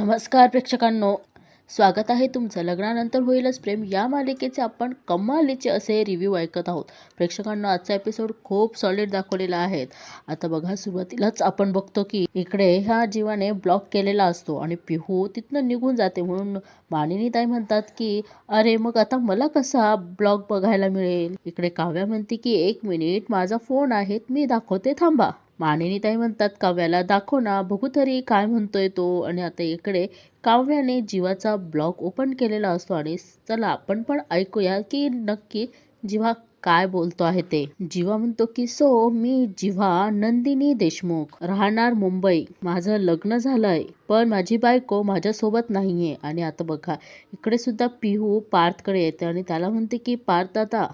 नमस्कार प्रेक्षकांनो, स्वागत आहे तुमचं लग्नानंतर होईलच प्रेम या मालिकेचे आपण कमालीचे असे रिव्ह्यू ऐकत आहोत. प्रेक्षकांनो, आजचा एपिसोड खूप सॉलिड दाखवलेला आहे. आता बघा, सुरुवातीलाच आपण बघतो की इकडे ह्या जीवाने ब्लॉक केलेला असतो आणि पिहू तिथनं निघून जाते. म्हणून मानिनीताई म्हणतात की अरे मग आता मला कसा ब्लॉग बघायला मिळेल. इकडे काव्या म्हणते की 1 मिनिट, माझा फोन आहे, मी दाखवते, थांबा. मानिनीताई म्हणतात काव्याला, दाखव ना, बघू तरी काय म्हणतोय तो. आणि आता इकडे काव्याने जीवाचा ब्लॉग ओपन केलेला असतो आणि चला आपण पण ऐकूया की नक्की जीवा काय बोलतो आहे ते. जीवा म्हणतो की मी जीवा नंदिनी देशमुख, राहणार मुंबई. माझं लग्न झालंय पण माझी बायको माझ्यासोबत नाहीये. आणि आता बघा, इकडे सुद्धा पिहू पार्थकडे येते आणि त्याला म्हणते की पार्थ दादा,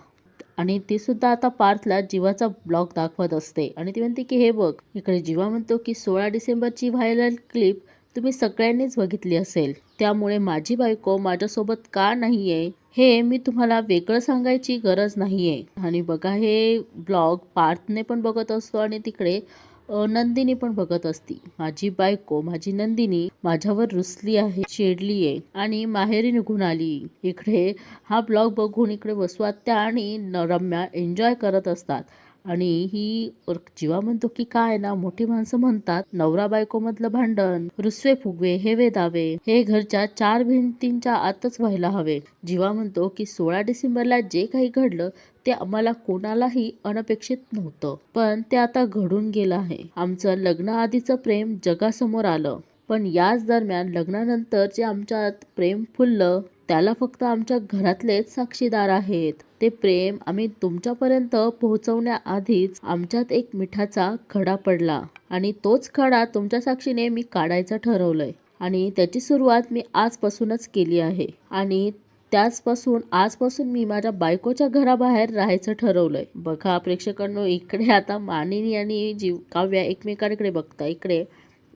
आणि ती सुद्धा आता पार्थला जीवाचा ब्लॉग दाखवत असते आणि ती म्हणते की हे बघ. इकडे जीवा म्हणतो की 16 डिसेंबरची व्हायरल क्लिप तुम्ही सगळ्यांनीच बघितली असेल, त्यामुळे माझी बायको माझ्यासोबत का नाहीये हे मी तुम्हाला वेगळं सांगायची गरज नाहीये. आणि बघा, हे ब्लॉग पार्थने पण बघत असतो आणि तिकडे नंदिनी पण बघत असती. माझी बायको, माझी नंदिनी माझ्यावर रुसली आहे, चिडली आहे आणि माहेरी निघून आली. इकडे हा ब्लॉग बघून इकडे वसुआत्या आणि रम्या एन्जॉय करत असतात. आणि ही जीवा म्हणतो की काय ना, मोठी माणसं म्हणतात नवरा बायको मधलं भांडण, रुसवे फुगवे, हेवे दावे हे घरच्या 4 भिंतींच्या आतच व्हायला हवे. जीवा म्हणतो की 16 डिसेंबरला जे काही घडलं ते आम्हाला कोणालाही अनपेक्षित नव्हतं, पण ते आता घडून गेलं आहे. आमचं लग्नाआधीचं प्रेम जगासमोर आलं, पण याच दरम्यान लग्नानंतर जे आमच्यात प्रेम फुललं त्याला फक्त आमच्या घरातलेच साक्षीदार आहेत. ते प्रेम आम्ही तुमच्यापर्यंत पोहोचवण्याआधीच आमच्यात एक मिठाचा खडा पडला आणि तोच खडा तुमच्या साक्षीने मी काढायचं ठरवलंय आणि त्याची सुरुवात मी आजपासूनच केली आहे. आणि आजपासून मी माझ्या बायकोच्या घराबाहेर राहायचं ठरवलंय. बघा प्रेक्षकांनो, इकडे आता मानिनी आणि काव्या एकमेकांकडे बघता. इकडे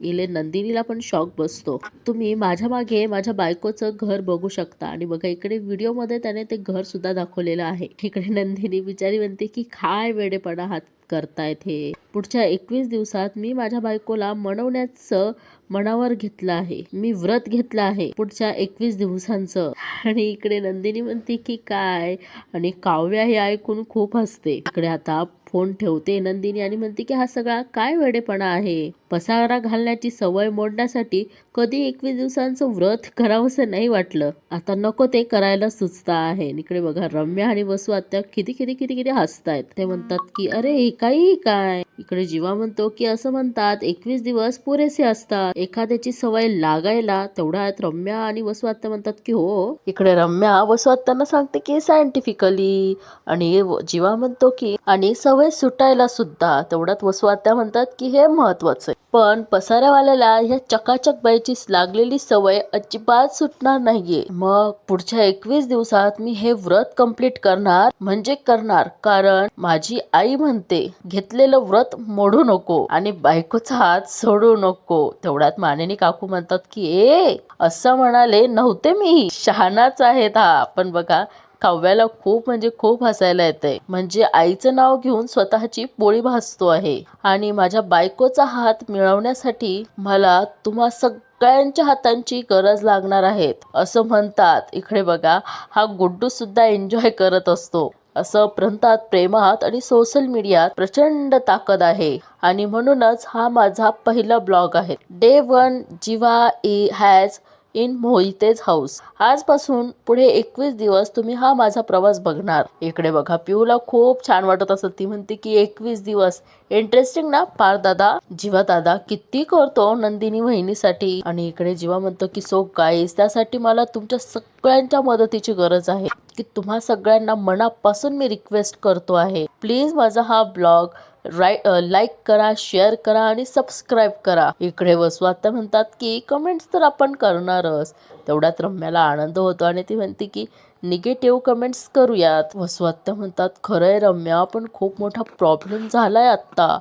इले नंदिनीला पण शॉक बसतो. तुम्ही माझ्या मागे माझ्या बायकोचं घर बघू शकता. आणि बघा, इकडे व्हिडिओमध्ये त्याने ते घर सुद्धा दाखवलेलं आहे. इकडे नंदिनी बिचारी म्हणते की काय वेडेपणा हात करतायत हे. पुढच्या 21 दिवसात मी माझ्या बायकोला मनवण्याचं मनावर घेतलं आहे. मी व्रत घेतलं आहे पुढच्या 21 दिवसांचं. आणि इकडे नंदिनी म्हणते की काय, आणि काव्या हे ऐकून खूप हसते. इकडे आता फोन ठेवते नंदिनी आणि म्हणते की हा सगळा काय वेडेपणा आहे. पसारा घालण्याची सवय मोडण्यासाठी कधी 21 दिवसांचं व्रत करावंसं नाही वाटलं, आता नको ते करायला सुचता आहे. इकडे बघा, रम्या आणि वसू आत्या किती किती किती किती हसतायत. ते म्हणतात की अरे हे काही काय. इकडे जीवा म्हणतो की असं म्हणतात 21 दिवस पुरेसे असतात एखाद्याची सवय लागायला. तेवढ्यात रम्या आणि वसू आत्या म्हणतात की हो. इकडे रम्या वसू आत्यांना सांगते की सायंटिफिकली, आणि जीवा म्हणतो की आणि सवय सुटायला सुद्धा. तेवढ्यात वसू आत्या म्हणतात की हे महत्वाचं आहे, पण पसाऱ्यावाल्याला ह्या चकाचक बाईची लागलेली सवय अजिबात सुटणार नाहीये. मग पुढच्या 21 दिवसात मी हे व्रत कंप्लीट करणार म्हणजे करणार, कारण माझी आई म्हणते घेतलेलं व्रत मोडू नको आणि बायकोचा हात सोडू नको. तेवढ्यात मानिनी काकू म्हणतात की असं म्हणाले नव्हते मी, शहाणाच आहेत हा. पण बघा, काव्याला खूप म्हणजे खूप हसायला येतंय. म्हणजे आईचं नाव घेऊन स्वतःची पोळी भाजतो आहे. आणि माझ्या बायकोचा हात मिळवण्यासाठी मला तुम्हा सगळ्यांच्या हातांची गरज लागणार आहे असं म्हणतात. इकडे बघा, हा गुड्डू सुद्धा एन्जॉय करत असतो. असं म्हणतात प्रेमात आणि सोशल मीडियात प्रचंड ताकद आहे. आणि म्हणूनच हा माझा पहिला ब्लॉग आहे. Day 1 Jeeva has in Mohite's house. आजपासून पुढे 21 दिवस तुम्ही हा माझा प्रवास बघणार. इकडे बघा, पिऊला खूप छान वाटत असत. ती म्हणते की 21 दिवस इंटरेस्टिंग ना पार्थ दादा. जीवा दादा किती करतो नंदिनी वहिनीसाठी. आणि इकडे जीवा म्हणतो की गाईज, त्यासाठी मला तुमच्या सगळ्यांच्या मदतीची गरज आहे. की तुम्हा सगळ्यांना मनापासून मी रिक्वेस्ट करतो आहे, प्लीज माझा हा ब्लॉग लाईक करा, शेअर करा आणि सबस्क्राईब करा. इकडे वसू आता म्हणतात की कमेंट्स तर आपण करणारच. तेवढ्यात रम्याला आनंद होतो आणि ती म्हणते की निगेटिव्ह कमेंट्स करूयात. वसू आत्या म्हणतात खरंय रम्या, पण खूप मोठा प्रॉब्लेम झालाय आत्ता.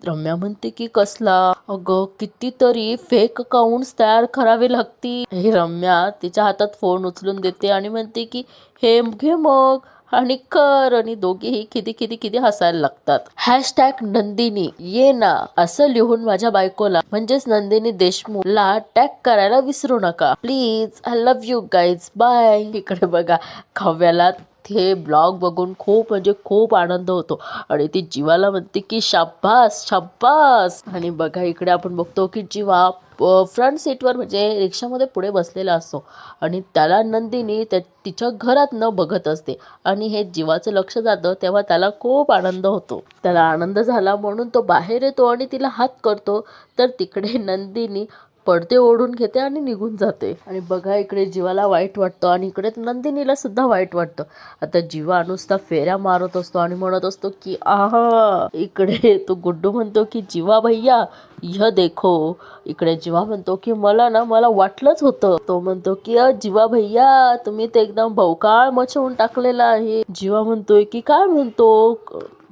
रम्या म्हणते की कसला. अगं कितीतरी फेक अकाउंट्स तयार करावे लागतील. हे रम्या तिच्या हातात फोन उचलून देते आणि म्हणते की हे घे मग. आणि कर आणि दोघेही किती किती किती हसायला लागतात. हॅशटॅग नंदिनी ये ना असं लिहून माझ्या बायकोला म्हणजेच नंदिनी देशमुखला टॅग करायला विसरू नका please. I love you guys bye. इकडे बघा काव्याला हे ब्लॉग बघून खूप म्हणजे खूप आनंद होतो आणि ती जीवाला म्हणते की शाब्बास शाब्बास. आणि बघा इकडे आपण बघतो की जीवा फ्रंट सीटवर म्हणजे रिक्षामध्ये पुढे बसलेला असतो आणि त्याला नंदिनी तिच्या घरात न बघत असते आणि हे जीवाचं लक्ष जातं तेव्हा त्याला खूप आनंद होतो. त्याला आनंद झाला म्हणून तो बाहेर येतो आणि तिला हात करतो तर तिकडे नंदिनी पडदे ओढून घेते आणि निघून जाते. आणि बघा इकडे जीवाला वाईट वाटतं आणि इकडे नंदिनीला सुद्धा वाईट वाटतं. आता जीवा नुसता फेऱ्या मारत असतो आणि म्हणत असतो की आहा. इकडे तो गुड्डू म्हणतो की जीवा भैया यह देखो. इकडे जीवा म्हणतो की मला वाटलंच होतं. तो म्हणतो की जीवा भैया तुम्ही ते एकदम भवकाळ मचवून टाकलेला आहे. जीवा म्हणतोय की काय म्हणतो.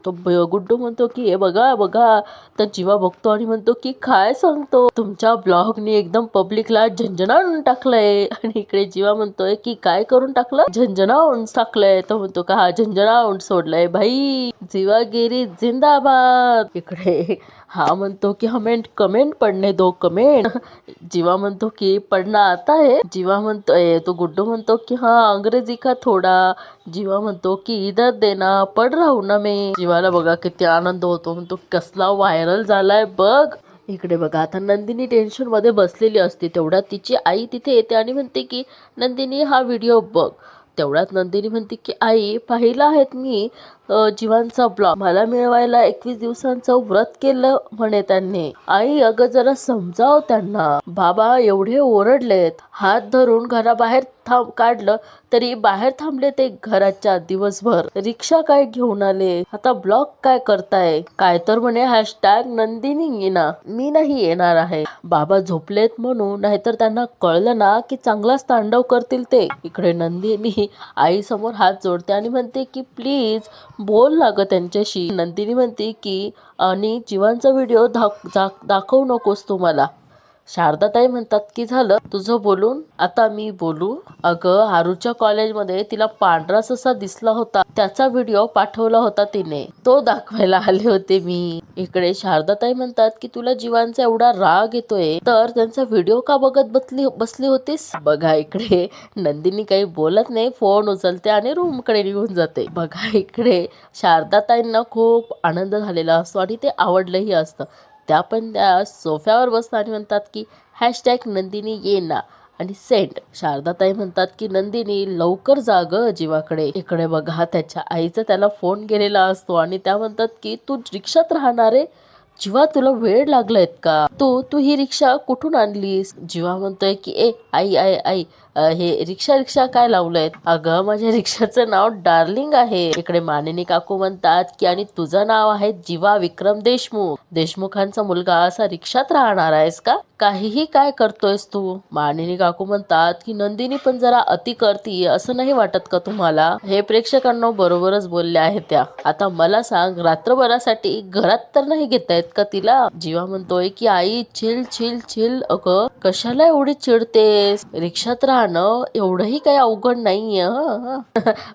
तो गुड्डू म्हणतो की हे बघा बघा. तर जीवा बघतो आणि म्हणतो की काय सांगतो तुमच्या ब्लॉगने एकदम पब्लिकला झंझणावून टाकलंय. आणि इकडे जीवा म्हणतोय की काय करून टाकलं. झंझणावून टाकलंय. तो म्हणतो का हा झंझणावून सोडलंय भाई. जीवागिरी जिंदाबाद. इकडे हा म्हणतो की हमें कमेंट पढ़ने दो कमेंट. जीवा म्हणतो की पढ़ना आता है. जीवा म्हणतोय तो गुड्डू म्हणतो की हाँ अंग्रेजी का थोड़ा. जीवा म्हणतो की इधर देना पढ़ रहा हूं ना मैं. जीवाला बघा किती आनंद होतो. म्हणतो कसला व्हायरल झालाय बघ. इकडे बघा आता नंदिनी टेन्शन मध्ये बसलेली असते तेवढ्यात तिची आई तिथे येते आणि म्हणते की नंदिनी हा व्हिडिओ बघ. तेवढ्यात नंदिनी म्हणते की आई पाहिलं आहेत मी जीवांचा ब्लॉग. मला मिळवायला 21 दिवसांचं व्रत केलं म्हणे त्यांनी. आई अगं जरा समजाव त्यांना. बाबा एवढे ओरडलेत हात धरून घराबाहेर काढलं तरी बाहेर थांबले ते घराच्या दिवसभर. रिक्षा काय घेऊन आले आता ब्लॉग काय करताय. काय तर म्हणे हॅशटॅग नंदिनी येणार मी नाही येणार आहे. बाबा झोपलेत म्हणून नाहीतर त्यांना कळलं ना की चांगलाच तांडव करतील ते. इकडे नंदिनी आई समोर हात जोडते आणि म्हणते की प्लीज बोल ना ग त्यांच्याशी. नंदिनी म्हणते की आणि जीवांचा व्हिडिओ दाखवू नकोस तू मला. शारदाताई म्हणतात की झालं तुझं बोलून आता मी बोलू. अगं आरूच्या कॉलेजमध्ये तिला पांढरा ससा दिसला होता त्याचा व्हिडिओ पाठवला होता तिने. तो दाखवायला आले होते मी. इकडे शारदाताई म्हणतात की तुला जीवांचा एवढा राग येतोय तर त्यांचा व्हिडिओ का बघत बसली होतीस. बघा इकडे नंदिनी काही बोलत नाही. फोन उचलते आणि रूम कडे निघून जाते. बघा इकडे शारदाताईंना खूप आनंद झालेला असतो आणि ते आवडलंही असतं. त्या पण त्या सोफ्यावर बसतात आणि म्हणतात की हॅशटॅग नंदिनी ये ना आणि सेंड. शारदाताई म्हणतात की नंदिनी लवकर जा ग जीवाकडे. इकडे बघा त्याच्या आईचा त्याला फोन गेलेला असतो आणि त्या म्हणतात की तू रिक्षात राहणार आहे. जीवा तुला वेळ लागलायत का. तू ही रिक्षा कुठून आणलीस. जीवा म्हणतोय की ए आई आई आई हे रिक्षा काय लावलंय. अगं माझ्या रिक्षाचं नाव डार्लिंग आहे. इकडे मानिनी काकू म्हणतात की आणि तुझं नाव आहे जीवा विक्रम देशमुख. देशमुखांचा मुलगा असा रिक्षात राहणार आहेस का. काहीही काय करतोयस तू. मानिनी काकू म्हणतात की नंदिनी पण जरा अति करती असं नाही वाटत का तुम्हाला. हे प्रेक्षकांना बरोबरच बोलले आहे त्या. आता मला सांग रात्रभरासाठी घरात तर नाही घेतायत का तिला. जीवा म्हणतोय की आई चिल चिल चिल. अगं कशाला एवढी चिडतेस. रिक्षात राहणं एवढंही काही अवघड नाहीये.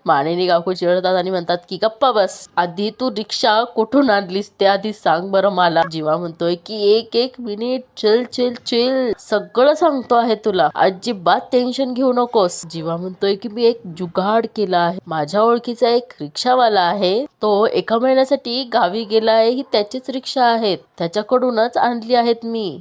मानिनी काकू चिडतात आणि म्हणतात की गप्पा बस. आधी तू रिक्षा कुठून आणलीस ते आधी सांग बरं मला. जीवा म्हणतोय की एक मिनिट चिल चिल चिल सगळं सांगतो आहे तुला. अजिबात टेन्शन घेऊ नकोस. जीवा म्हणतोय की मी एक जुगाड केला आहे. माझ्या ओळखीचा एक रिक्षावाला आहे. तो एका महिन्यासाठी गावी गेला आहे. ही त्याचीच रिक्षा आहेत. त्याच्याकडूनच आणली आहेत मी.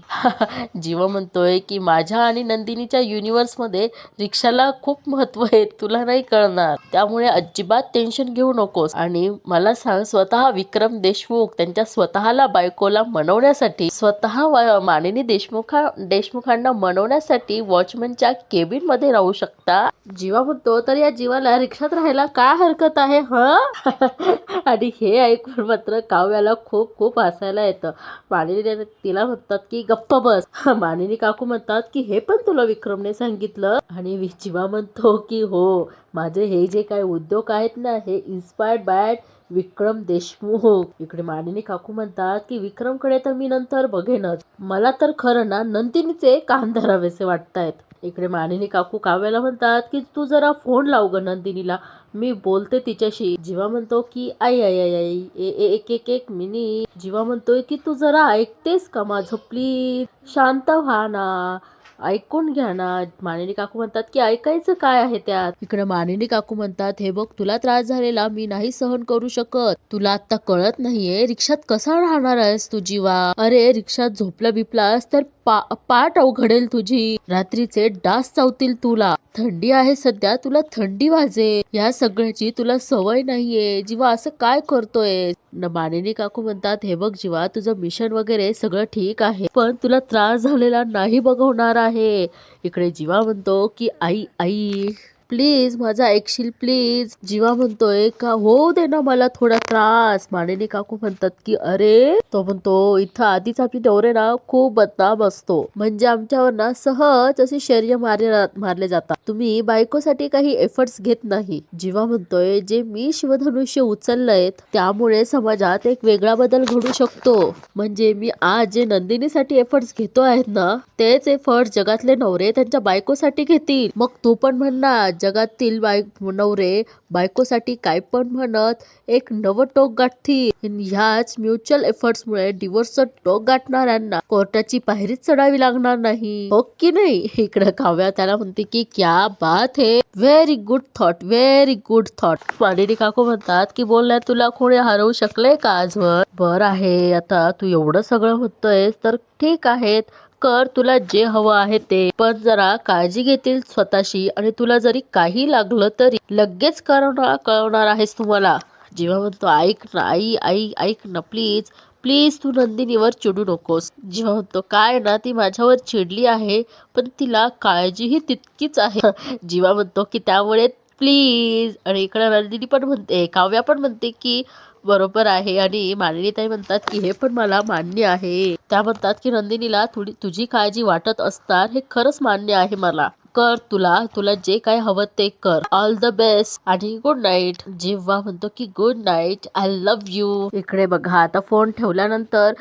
जीवा म्हणतोय की माझ्या आणि नंदिनीच्या युनिव्हर्स मध्ये रिक्षाला खूप महत्व आहे. तुला नाही कळणार. त्यामुळे अजिबात टेन्शन घेऊ नकोस. आणि मला सांग स्वतः विक्रम देशमुख त्यांच्या स्वतःला बायकोला मनवण्यासाठी स्वतः मानिनी देशमुखांना मनवण्यासाठी वॉचमनच्या केबिन मध्ये राहू शकता. जीवा म्हणतो तर या जीवाला रिक्षात राहायला काय हरकत आहे आणि हे ऐकून मात्र काव्याला खूप खूप हसायला येतं. मानिनी तिला म्हणतात की गप्प बस. मानिनी काकू म्हणतात की हे पण तुला विक्रमने सांगितलं. आणि जीवा म्हणतो की हो माझे हे जे काही उद्योग आहेत ना हे इन्स्पायर्ड बाय विक्रम देशमुख. इकडे मानिनी काकू म्हणतात की विक्रमकडे तर मी नंतर बघेनच, मला तर खरं ना नंदिनीचे कान धरावेसे वाटतायत. इकडे मानिनी काकू काव्याला म्हणतात की तू जरा फोन लाव ग नंदिनीला, मी बोलते तिच्याशी. जीवा म्हणतो की आई आई आई आई एक एक एक मिनिट. जीवा म्हणतोय की तू जरा ऐकतेस का माझं, प्लीज शांत व्हा ना, ऐकून घ्या ना. मानिनी काकू म्हणतात की ऐकायचं काय आहे त्यात. इकडे मानिनी काकू म्हणतात हे बघ, तुला त्रास झालेला मी नाही सहन करू शकत, तुला आता कळत नाहीये रिक्षात कसा राहणार आहेस तू जीवा. अरे रिक्षात झोपला बिपलास तर पाठ अवघडेल तुझी, रात्रीचे डास चावतील तुला, थंडी आहे सध्या, तुला थंडी वाजेल, या सगळ्याची तुला सवय नाहीये जीवा, असं काय करतोय. मानिनी काकू म्हणतात हे बघ जीवा, तुझं मिशन वगैरे सगळं ठीक आहे, पण तुला त्रास झालेला नाही बघवणार आहे. इकडे जीवा म्हणतो की आई आई प्लीज माझा ऐकशील प्लीज. जीवा म्हणतोय का हो दे ना मला थोडा त्रास. मानिनी काकू म्हणतात की अरे, तो म्हणतो इथं आधीच आपली नवरे ना खूप बदनाम असतो, म्हणजे आमच्यावर ना सहज असे शर्य मारले जातात, तुम्ही बायकोसाठी काही एफर्ट्स घेत नाही. जीवा म्हणतोय जे मी शिवधनुष्य उचललंय त्यामुळे समाजात एक वेगळा बदल घडू शकतो, म्हणजे मी आज जे नंदिनीसाठी एफर्ट्स घेतो आहेत ना तेच एफर्ट्स जगातले नवरे त्यांच्या बायकोसाठी घेतील. मग तू पण म्हण ना, जगातील नवरे बायकोसाठी काय पण म्हणत एक नवं टोक गाठतील. ह्याच म्युच्युअल एफर्ट्स मुळे डिवोर्सचं टोक गाठणाऱ्यांना कोर्टाची पायरीच चढावी लागणार नाही, हो की नाही. इकडे काव्या त्याला म्हणते की क्या बात है, very good thought, very good thought. Manini काकू म्हणतात की बोलण्यात तुला कोणी हरवू शकले का आजवर. बरं आहे, आता तू एवढं सगळं होतंय तर ठीक आहे, कर तुला जे हवं आहे ते, पण जरा काळजी घेतील स्वतःशी, आणि तुला जरी काही लागलं तरी लगेच कळवणार आहेस तुम्हाला. जेव्हा म्हणतो ऐक ना आई आई ऐक ना प्लीज प्लीज, तू नंदिनीवर चिडू नकोस. जेव्हा म्हणतो काय ना ती माझ्यावर चिडली आहे, पण तिला काळजीही तितकीच आहे. जीवा म्हणतो की त्यामुळे प्लीज. आणि इकडे नंदिनी पण म्हणते, काव्या पण म्हणते की बरोबर आहे, आणि मानिनी ताई म्हणतात की हे पण मला मान्य आहे. त्या म्हणतात की नंदिनीला थोडी तुझी काळजी वाटत असणार हे खरंच मान्य आहे मला, कर तुला जे काय हवं ते कर, ऑल द बेस्ट आणि गुड नाईट. जेव्हा म्हणतो की good night, I love you. इकडे बघा आता फोन ठेवल्यानंतर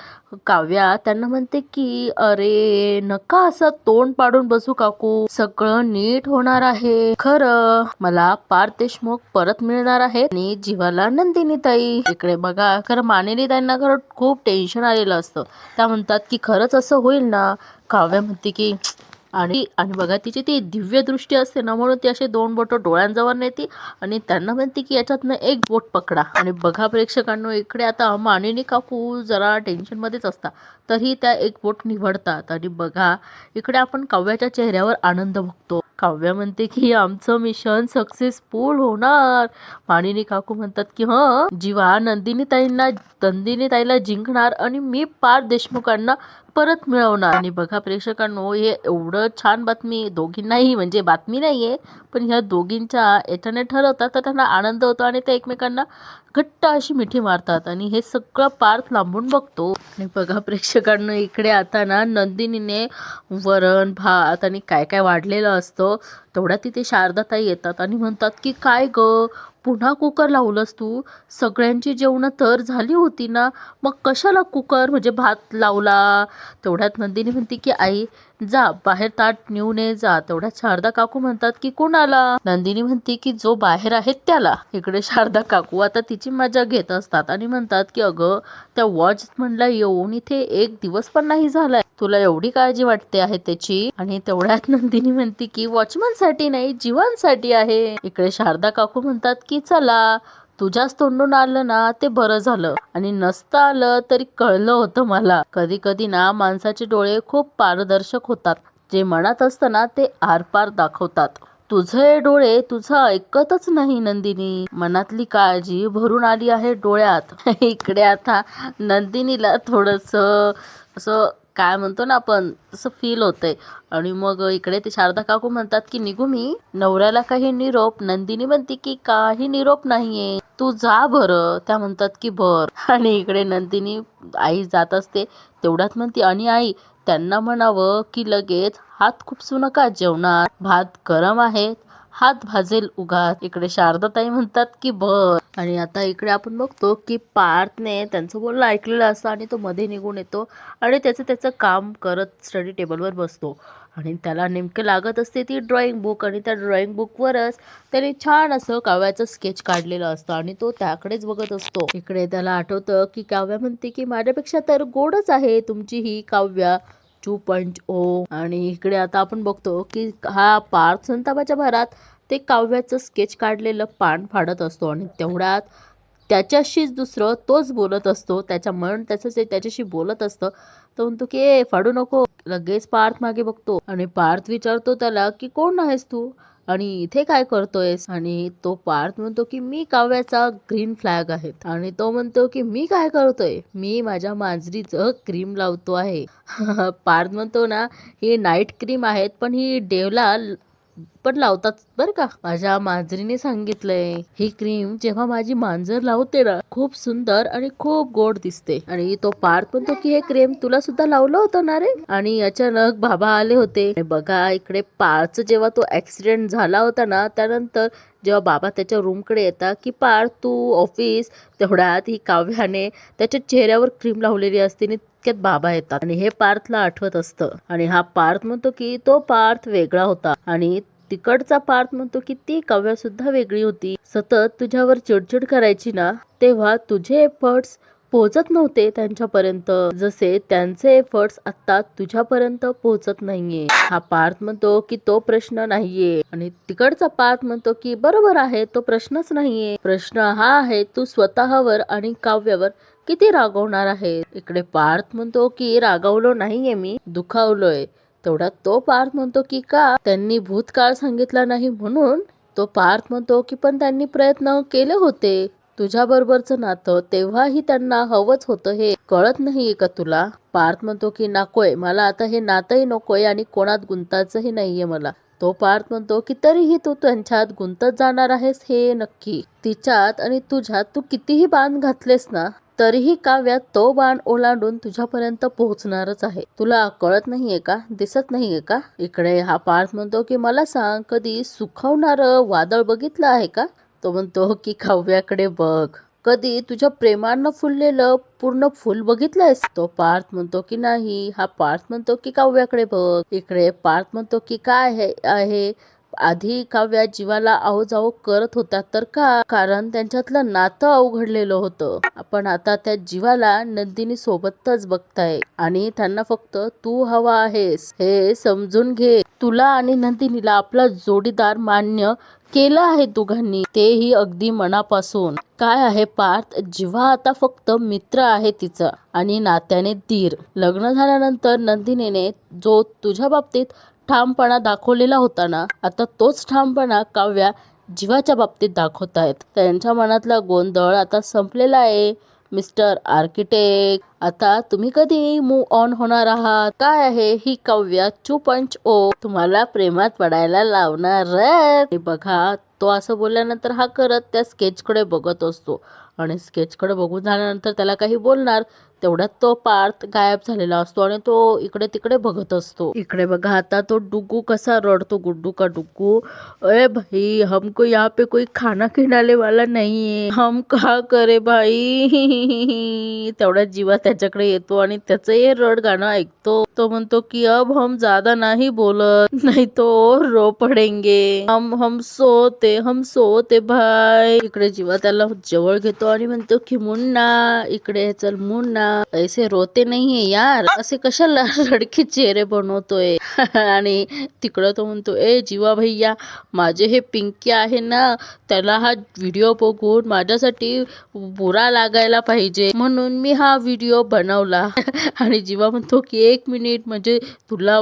काव्या त्यांना म्हणते की अरे नका असं तोंड पाडून बसू काकू, सगळं नीट होणार आहे, खरं मला पार्थ देशमुख परत मिळणार आहे आणि जीवाला नंदिनी ताई. इकडे बघा खरं मानिनी ताईंना खरं खूप टेन्शन आलेलं असतं, त्या म्हणतात की खरंच असं होईल ना. काव्या म्हणते की आणि आणि बघा तिची ती दिव्य दृष्टी असते ना, म्हणून ती असे दोन बोट डोळ्यांजवळ नेते आणि त्यांना म्हणते की याच्यातनं एक बोट पकडा. आणि बघा प्रेक्षकांनो, इकडे आता मानिनी काकू जरा टेन्शन मध्येच असतात, तरी त्या एक बोट निवडतात. आणि बघा इकडे आपण काव्याच्या चेहऱ्यावर आनंद बघतो. काव्या म्हणते की आमचं मिशन सक्सेसफुल होणार. मानिनी काकू म्हणतात की जीवा नंदिनी ताईला जिंकणार आणि मी पार्थ देशमुखांना परत मिळवणार. आणि बघा प्रेक्षकांनो, हे एवढं छान बातमी दोघींनाही, म्हणजे बातमी नाहीये पण ह्या दोघींच्या याच्याने ठरवतात, तर त्यांना आनंद होतो आणि ते एकमेकांना घट्ट अशी मिठी मारतात. आणि हे सगळं पार्थ लांबून बघतो. आणि बघा प्रेक्षकांनो, इकडे आता ना नंदिनीने वरण भात आणि काय काय वाढलेलं असतं, तेवढ्या तिथे शारदाताई येतात आणि म्हणतात की काय ग पुन्हा कुकर लावलंस तू, सगळ्यांची जेवणं तर झाली होती ना, मग कशाला कुकर म्हणजे भात लावला. तेवढ्यात नंदिनी म्हणते की आई जा बाहेर ताट नेऊन ये जा. तेवढ्यात शारदा काकू म्हणतात की कोणाला. नंदिनी म्हणते की जो बाहेर आहे त्याला. इकडे शारदा काकू आता तिची मजा घेत असतात आणि म्हणतात की अगं त्या वॉचमनला येऊन इथे एक दिवस पण नाही झालाय, तुला एवढी काळजी वाटते आहे त्याची. आणि तेवढ्यात नंदिनी म्हणते की वॉचमन साठी नाही जीवांसाठी आहे. इकडे शारदा काकू म्हणतात की चला तुझ्याच तोंडून आलं ना ते बरं झालं, आणि नसतं आलं तरी कळलं होतं मला. कधी कधी ना माणसाचे डोळे खूप पारदर्शक होतात, जे मनात असतं ना ते आरपार दाखवतात. तुझे डोळे तुझं ऐकतच नाही नंदिनी, मनातली काळजी भरून आली आहे डोळ्यात. इकडे आता नंदिनीला थोडस असं काय म्हणतो ना आपण तसं फील होतंय. आणि मग इकडे ते शारदा काकू म्हणतात की निघू मी, नवऱ्याला काही निरोप. नंदिनी म्हणते की काही निरोप नाहीये, तू जा बरं. त्या म्हणतात की बर. आणि इकडे नंदिनी आई जात असते, तेवढ्यात म्हणते आणि आई त्यांना म्हणावं की लगेच हात खुपसू नका जेवणात, भात गरम आहेत हात भाजेल उगाच. इकडे शारदाताई म्हणतात की बर. आणि आता इकडे आपण बघतो की पार्थने त्यांचं बोलणं ऐकलेलं असतं आणि तो मध्ये निघून येतो आणि त्याचं काम करत स्टडी टेबलवर बसतो आणि त्याला नेमकं लागत असते ती ड्रॉइंग बुक आणि त्या ड्रॉइंग बुकवरच त्याने छान असं काव्याचं स्केच काढलेलं असतं आणि तो त्याकडेच बघत असतो. इकडे त्याला आठवतं की काव्या म्हणते की माझ्यापेक्षा तर गोडच आहे तुमची ही काव्या 2.0. आणि इकडे आता आपण बघतो की हा पार्थ संतापाच्या भरात ते काव्याचं स्केच काढलेलं पान फाडत असतो आणि तेवढ्यात त्याच्याशीच दुसरं तोच बोलत असतो. त्याच्या मन त्याच्याशी बोलत असतं. तो म्हणतो की ए फाडू नको. लगेच पार्थ मागे बघतो आणि पार्थ विचारतो त्याला की कोण आहेस तू आणि इथे काय करतोयस. आणि तो पार्थ म्हणतो की मी काव्याचा ग्रीन फ्लॅग आहे. आणि तो म्हणतो की मी काय करतोय, मी माझ्या मांजरीचं क्रीम लावतो आहे. पार्थ म्हणतो ना ही नाईट क्रीम आहेत पण ही डेवला पण लावतात बरं का. माझ्या मांजरीने सांगितलंय ही क्रीम जेव्हा माझी मांजर लावते ना खूप सुंदर आणि खूप गोड दिसते. आणि तो पार्थ म्हणतो की हे क्रीम तुला सुद्धा लावलं होतं ना रे. आणि अचानक बाबा आले होते. बघा इकडे पार्थ जेव्हा तो ऍक्सिडेंट झाला होता ना त्यानंतर जेव्हा बाबा त्याच्या रूम कडे येतात की पार्थ तू ऑफिस, तेवढ्यात ही काव्याने त्याच्या चेहऱ्यावर क्रीम लावलेली असते आणि तितक्यात बाबा येतात आणि हे पार्थला आठवत असतं. आणि हा पार्थ म्हणतो की तो पार्थ वेगळा होता आणि तिकडचा पार्थ म्हणतो की ती काव्या सुद्धा वेगळी होती. सतत तुझ्यावर चिडचिड करायची ना तेव्हा तुझे एफर्ट्स पोहोचत नव्हते त्यांच्यापर्यंत जसे त्यांचे एफर्ट्स आता तुझ्यापर्यंत पोहोचत नाहीये. हा पार्थ म्हणतो की तो प्रश्न नाहीये आणि तिकडचा पार्थ म्हणतो की बरोबर आहे तो प्रश्नच नाहीये. प्रश्न हा आहे तू स्वतःवर आणि काव्यावर किती रागवणार आहे. इकडे पार्थ म्हणतो की रागावलो नाहीये मी, दुखावलोय. तेवढ्यात तो पार्थ म्हणतो की का त्यांनी भूतकाळ सांगितला नाही म्हणून. तो पार्थ म्हणतो की पण त्यांनी प्रयत्न केले होते तुझ्या बरोबरचं नातं तेव्हाही त्यांना हवंच होतं हे कळत नाहीये का तुला. पार्थ म्हणतो की नकोय मला आता हे नातंही नकोय आणि कोणात गुंतायचंही नाहीये मला. तो पार्थ म्हणतो की तरीही तू त्यांच्यात गुंतत जाणार आहेस हे नक्की. तिच्यात आणि तुझ्यात तू कितीही बांध घातलेस ना तरीही काव्या तो बाण ओलांडून तुझ्यापर्यंत पोहोचणारच आहे. तुला कळत नाहीये का, दिसत नाहीये का. इकडे हा पार्थ म्हणतो की मला सांग कधी सुखावणार वादळ बघितलं आहे का. तो म्हणतो की काव्याकडे बघ. कधी तुझ्या प्रेमानं फुललेलं पूर्ण फुल बघितलंयस. तो पार्थ म्हणतो की नाही. हा पार्थ म्हणतो की काव्याकडे बघ. इकडे पार्थ म्हणतो की काय आहे आधी काव्या जीवाला आवजाव करत होत्या तर का, कारण त्यांच्यातलं नातं अवघडलेलं होतं. आपण आता त्या जीवाला नंदिनी सोबतच बघताय आणि त्यांना फक्त तू हवा आहेस हे समजून घे. तुला आणि नंदिनीला आपला जोडीदार मान्य केलं आहे दोघांनी, तेही अगदी मनापासून. काय आहे पार्थ, जीवा आता फक्त मित्र आहे तिचा आणि नात्याने धीर. लग्न झाल्यानंतर नंदिनीने जो तुझ्या बाबतीत ठामपणा दाखवलेला होता ना आता तोच ठामपणा काव्या जीवाच्या बाबतीत दाखवतायत. त्यांच्या मनातला गोंधळ आता संपलेला आहे मिस्टर आर्किटेक्ट. आता तुम्ही कधी मूव्ह ऑन होणार आहात. काय आहे ही काव्या 2.0 तुम्हाला प्रेमात पडायला लावणार. बघा तो असं बोलल्यानंतर हा करत त्या स्केचकडे बघत असतो आणि स्केचकडे बघून झाल्यानंतर त्याला काही बोलणार तेवढ्यात तो पार्थ गायब झालेला असतो आणि तो इकडे तिकडे बघत असतो. इकडे बघा आता तो डुग्गू कसा रडतो. गुड्डू का डुग्गू, अरे भाई हमको यहाँ पे कोई खाना खिलाने वाला नहीं है, हम क्या करे भाई. तेवढ्यात जीवा त्याच्याकडे येतो आणि त्याचं हे रड गाणं ऐकतो. तो म्हणतो की अब हम ज्यादा नाही बोलत नाही तो रो पडेंगे, हम सोते भाई. इकडे जीवा त्याला जवळ घेतो आणि म्हणतो की मुन्ना इकडे चल मुन्ना, ऐसे रोते नाहीये यार, असे कशाला रडके चेहरे बनवतोय. आणि तिकडं तो म्हणतो ए जीवा भैया माझे हे पिंकी आहे ना त्याला हा व्हिडिओ बघून माझ्यासाठी बुरा लागायला पाहिजे म्हणून मी हा व्हिडिओ बनवला. आणि जीवा म्हणतो की 1 मिनिट म्हणजे तुला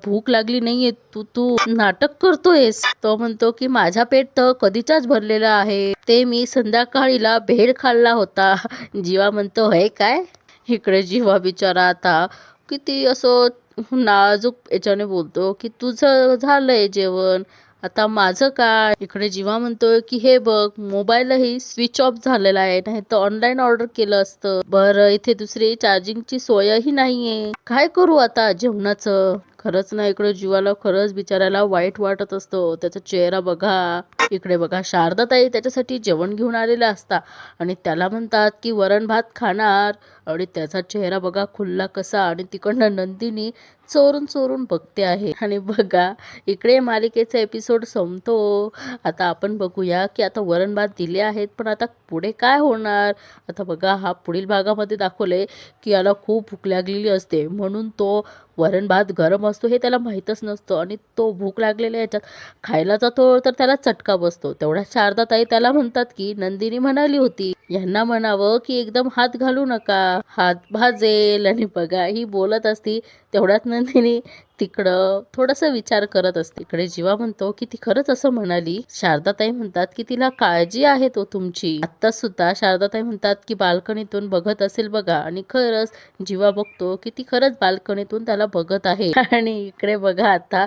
भूक लागली नाहीये, तू नाटक करतोयस. तो म्हणतो की माझा पेट तर कधीचाच भरलेला आहे, ते मी संध्याकाळीला भेळ खाल्ला होता. जीवा म्हणतो हे काय. इकडे जीवा बिचारा आता किती असं नाजूक याच्याने बोलतो की तुझं झालंय जेवण आता माझं काय. इकडे जीवा म्हणतोय की हे बघ मोबाईलही स्विच ऑफ झालेला आहे, नाही तर ऑनलाईन ऑर्डर केलं असतं. बरं इथे दुसरी चार्जिंगची सोयही नाहीये, काय करू आता जेवणाचं. खरंच ना, इकडे जीवाला खरंच बिचाऱ्याला वाईट वाटत असतं. त्याचा चेहरा बघा. इकडे बघा शारदाताई त्याच्यासाठी जेवण घेऊन आलेल्या असतात आणि त्याला म्हणतात की वरण भात खाणार आणि त्याचा चेहरा बघा खुलला कसा आणि तिकडनं नंदिनी चोरून चोरून बघते आहे आणि बघा इकडे मालिकेचा एपिसोड संपतो. आता आपण बघूया की आता वरण भात दिले आहेत पण आता पुढे काय होणार. आता बघा हा पुढील भागामध्ये दाखवले की याला खूप भूक लागलेली असते म्हणून तो वरण भात गरम असतो हे त्याला माहीतच नसतं आणि तो भूक लागलेल्या याच्यात खायला जातो तर त्याला चटका बसतो. तेवढ्यात शारदाताई त्याला म्हणतात की नंदिनी म्हणाली होती यांना म्हणावं की एकदम हात घालू नका, हात भाजेल. आणि बघा ही बोलत असती तेवढ्यात नंदिनी तिकडं थोडासा विचार करत असते. इकडे जीवा म्हणतो की ती खरंच असं म्हणाली. शारदाताई म्हणतात की तिला काळजी आहे तो तुमची. आता सुद्धा शारदाताई म्हणतात की बाल्कनीतून बघत असेल बघा आणि खरंच जीवा बघतो की ती खरंच बाल्कनीतून त्याला बघत आहे. आणि इकडे बघा आता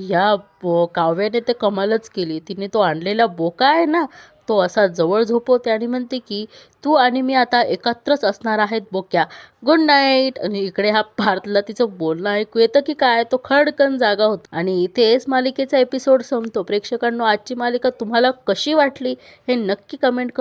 या काव्याने ते कमालच केली. तिने तो आणलेला बोका आहे ना तो असा जवळ झोपवते आणि म्हणते की तू आणि मी आता एकत्रच असणार आहेत बोक्या, गुड नाईट. आणि इकडे हा पार्थला तिचं बोलणं ऐकू येतं की काय तो खडकन जागा होता. आणि इथेच मालिकेचा एपिसोड संपतो. प्रेक्षकांनो आजची मालिका तुम्हाला कशी वाटली हे नक्की कमेंट